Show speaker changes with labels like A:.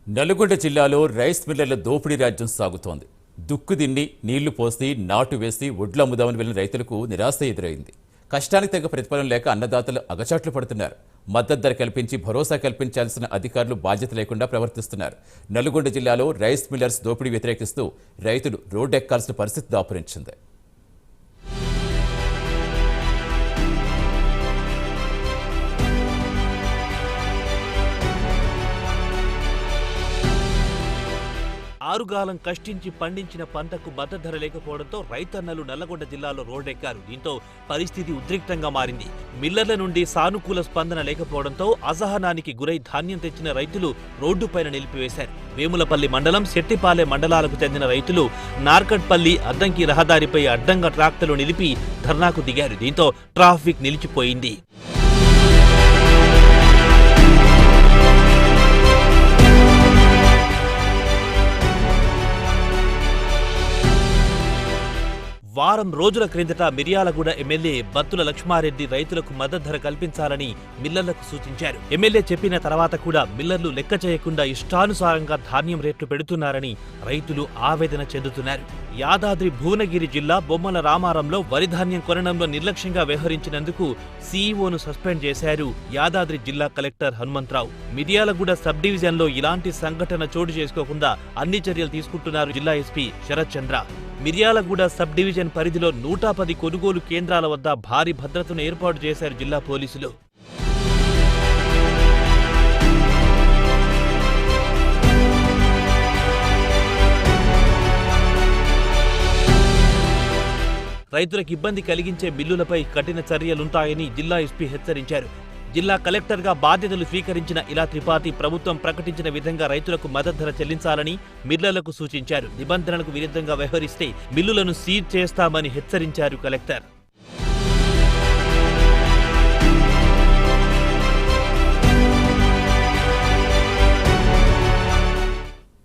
A: నల్గొండ జిల్లాలో రైస్ మిల్లర్ల దోపిడీ రాజ్యం సాగుతోంది. దుక్కుదిన్ని నీళ్లు పోసి నాటు వేసి ఒడ్లు అమ్ముదామని వెళ్లిన రైతులకు నిరాశ ఎదురైంది. కష్టానికి తగ్గ ప్రతిఫలం లేక అన్నదాతలు అగచాట్లు పడుతున్నారు. మద్దతు ధర కల్పించి భరోసా కల్పించాల్సిన అధికారులు బాధ్యత లేకుండా ప్రవర్తిస్తున్నారు. నల్గొండ జిల్లాలో రైస్ మిల్లర్స్ దోపిడీ వ్యతిరేకిస్తూ రైతులు రోడ్డెక్కాల్సిన పరిస్థితి దాపురించింది.
B: ఆరుగాలం కష్టించి పండించిన పంటకు మద్దతు ధర లేకపోవడంతో రైతన్నలు నల్లగొండ జిల్లాలో రోడ్డెక్కారు. దీంతో పరిస్థితి ఉద్రిక్తంగా మారింది. మిల్లర్ల నుండి సానుకూల స్పందన లేకపోవడంతో అసహనానికి గురై ధాన్యం తెచ్చిన రైతులు రోడ్డుపైన నిలిపివేశారు. వేములపల్లి మండలం శెట్టిపాలెం మండలాలకు చెందిన రైతులు నార్కట్పల్లి అద్దంకి రహదారిపై అడ్డంగా ట్రాక్టర్లు నిలిపి ధర్నాకు దిగారు. దీంతో ట్రాఫిక్ నిలిచిపోయింది. వారం రోజుల క్రిందట మిర్యాలగూడ ఎమ్మెల్యే బత్తుల లక్ష్మారెడ్డి రైతులకు మద్దతు ధర కల్పించాలని మిల్లర్లకు సూచించారు. ఎమ్మెల్యే చెప్పిన తర్వాత కూడా మిల్లర్లు లెక్క చేయకుండా ఇష్టానుసారంగా ధాన్యం రేట్లు పెడుతున్నారని రైతులు ఆవేదన చెందుతున్నారు. యాదాద్రి భువనగిరి జిల్లా బొమ్మల రామారంలో వరి ధాన్యం కొనడంలో నిర్లక్ష్యంగా వ్యవహరించినందుకు సీఈఓను సస్పెండ్ చేశారు యాదాద్రి జిల్లా కలెక్టర్ హనుమంతరావు. మిర్యాలగూడ సబ్ డివిజన్లో ఇలాంటి సంఘటన చోటు చేసుకోకుండా అన్ని చర్యలు తీసుకుంటున్నారు జిల్లా ఎస్పీ శరత్ చంద్ర. మిర్యాలగూడ సబ్ డివిజన్ పరిధిలో 110 కొనుగోలు కేంద్రాల వద్ద భారీ భద్రతను ఏర్పాటు చేశారు జిల్లా పోలీసులు. రైతులకు ఇబ్బంది కలిగించే మిల్లులపై కఠిన చర్యలుంటాయని జిల్లా ఎస్పీ హెచ్చరించారు. జిల్లా కలెక్టర్గా బాధ్యతలు స్వీకరించిన ఇలా త్రిపాఠి ప్రభుత్వం ప్రకటించిన విధంగా రైతులకు మద్దతు ధర చెల్లించాలని మిల్లర్లకు సూచించారు. నిబంధనలకు విరుద్ధంగా వ్యవహరిస్తే మిల్లులను సీజ్ చేస్తామని హెచ్చరించారు కలెక్టర్.